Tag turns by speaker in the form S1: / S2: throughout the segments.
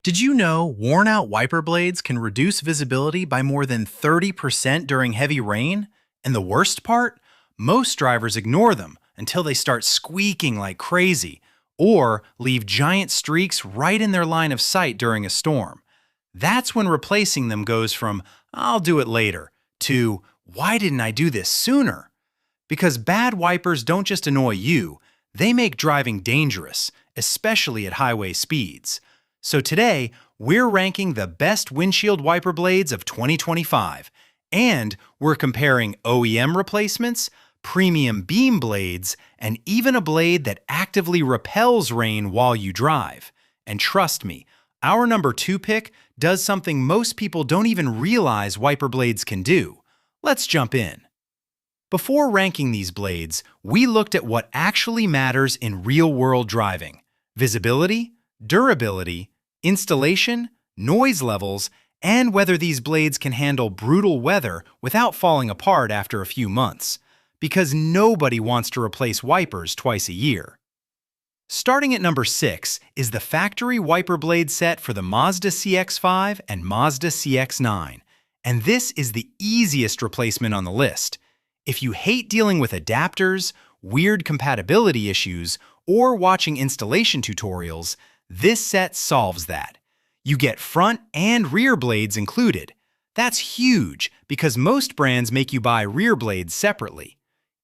S1: Did you know worn-out wiper blades can reduce visibility by more than 30% during heavy rain? And the worst part? Most drivers ignore them until they start squeaking like crazy or leave giant streaks right in their line of sight during a storm. That's when replacing them goes from, "I'll do it later," to, "Why didn't I do this sooner?" Because bad wipers don't just annoy you, they make driving dangerous, especially at highway speeds. So today, we're ranking the best windshield wiper blades of 2025, and we're comparing OEM replacements, premium beam blades, and even a blade that actively repels rain while you drive. And trust me, our number 2 pick does something most people don't even realize wiper blades can do. Let's jump in. Before ranking these blades, we looked at what actually matters in real-world driving: visibility, durability, installation, noise levels, and whether these blades can handle brutal weather without falling apart after a few months. Because nobody wants to replace wipers twice a year. Starting at number 6 is the factory wiper blade set for the Mazda CX-5 and Mazda CX-9. And this is the easiest replacement on the list. If you hate dealing with adapters, weird compatibility issues, or watching installation tutorials, this set solves that. You get front and rear blades included. That's huge because most brands make you buy rear blades separately.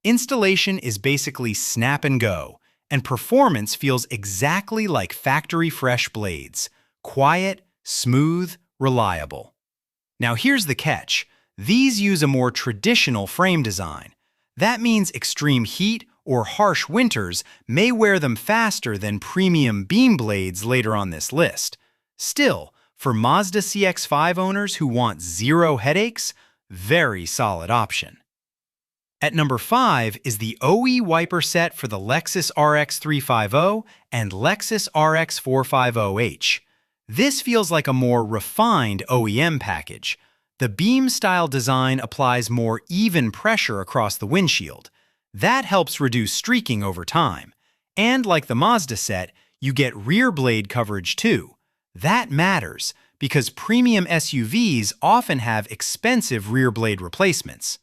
S1: Installation is basically snap and go, and performance feels exactly like factory fresh blades: quiet, smooth, reliable. Now here's the catch. These use a more traditional frame design. That means extreme heat or harsh winters may wear them faster than premium beam blades later on this list. Still, for Mazda CX-5 owners who want zero headaches, very solid option. At number 5 is the OE wiper set for the Lexus RX 350 and Lexus RX 450h. This feels like a more refined OEM package. The beam-style design applies more even pressure across the windshield. That helps reduce streaking over time. And like the Mazda set, you get rear blade coverage too. That matters because premium SUVs often have expensive rear blade replacements.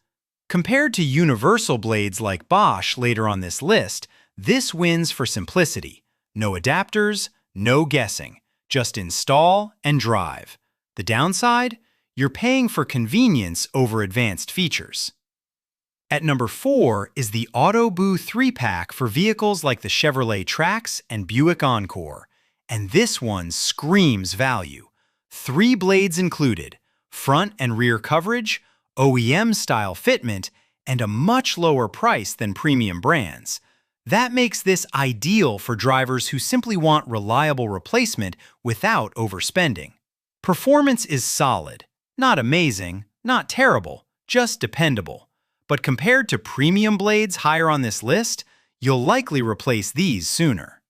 S1: Compared to universal blades like Bosch later on this list, this wins for simplicity. No adapters, no guessing. Just install and drive. The downside? You're paying for convenience over advanced features. At number 4 is the AUTOBOO 3-pack for vehicles like the Chevrolet Trax and Buick Encore. And this one screams value. 3 blades included, front and rear coverage, OEM-style fitment, and a much lower price than premium brands. That makes this ideal for drivers who simply want reliable replacement without overspending. Performance is solid. Not amazing, not terrible, just dependable. But compared to premium blades higher on this list, you'll likely replace these sooner.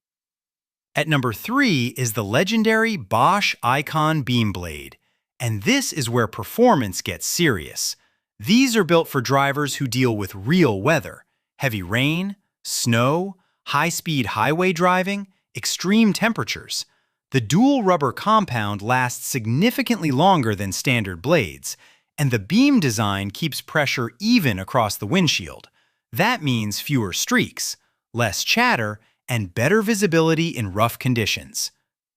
S1: At number 3 is the legendary Bosch Icon Beam Blade. And this is where performance gets serious. These are built for drivers who deal with real weather: heavy rain, snow, high-speed highway driving, extreme temperatures. The dual rubber compound lasts significantly longer than standard blades, and the beam design keeps pressure even across the windshield. That means fewer streaks, less chatter, and better visibility in rough conditions.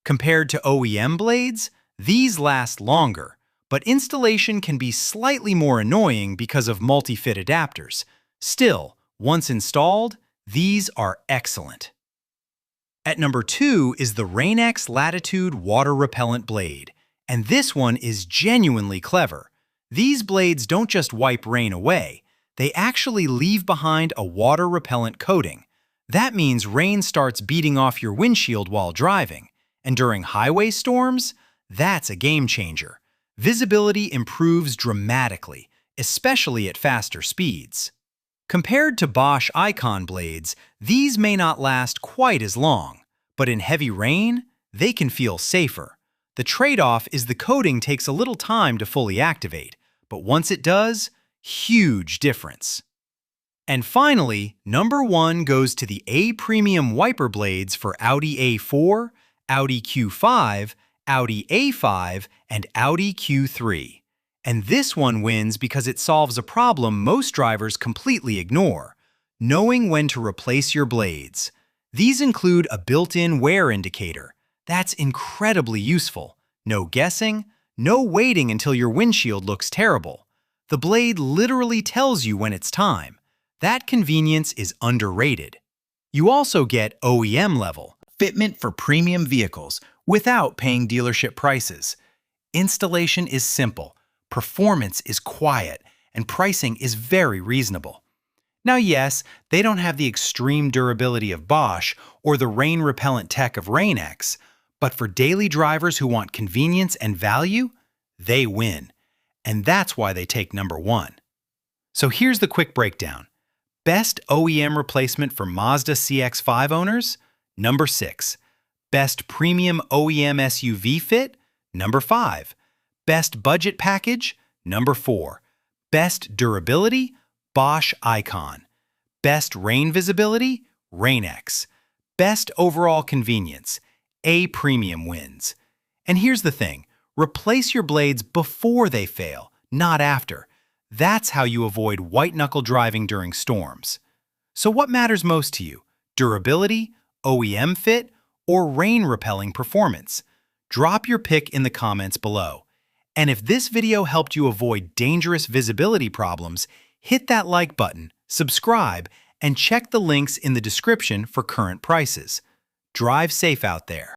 S1: Compared to OEM blades, these last longer, but installation can be slightly more annoying because of multi-fit adapters. Still, once installed, these are excellent. At number 2 is the Rain-X Latitude Water Repellent Blade, and this one is genuinely clever. These blades don't just wipe rain away, they actually leave behind a water-repellent coating. That means rain starts beating off your windshield while driving, and during highway storms, that's a game changer. Visibility improves dramatically, especially at faster speeds. Compared to Bosch Icon blades, these may not last quite as long, but in heavy rain, they can feel safer. The trade-off is the coating takes a little time to fully activate, but once it does, huge difference. And finally, number 1 goes to the A Premium wiper blades for Audi A4, Audi Q5, Audi A5, and Audi Q3. And this one wins because it solves a problem most drivers completely ignore: knowing when to replace your blades. These include a built-in wear indicator. That's incredibly useful. No guessing, no waiting until your windshield looks terrible. The blade literally tells you when it's time. That convenience is underrated. You also get OEM level fitment for premium vehicles without paying dealership prices. Installation is simple, performance is quiet, and pricing is very reasonable. Now yes, they don't have the extreme durability of Bosch or the rain repellent tech of Rain-X, but for daily drivers who want convenience and value, they win. And that's why they take number one. So here's the quick breakdown. Best OEM replacement for Mazda CX-5 owners? Number 6. Best premium OEM SUV fit? Number 5. Best budget package? Number 4. Best durability? Bosch Icon. Best rain visibility? Rain-X. Best overall convenience? A Premium wins. And here's the thing. Replace your blades before they fail, not after. That's how you avoid white-knuckle driving during storms. So what matters most to you? Durability, OEM fit, or rain-repelling performance? Drop your pick in the comments below. And if this video helped you avoid dangerous visibility problems, hit that like button, subscribe, and check the links in the description for current prices. Drive safe out there.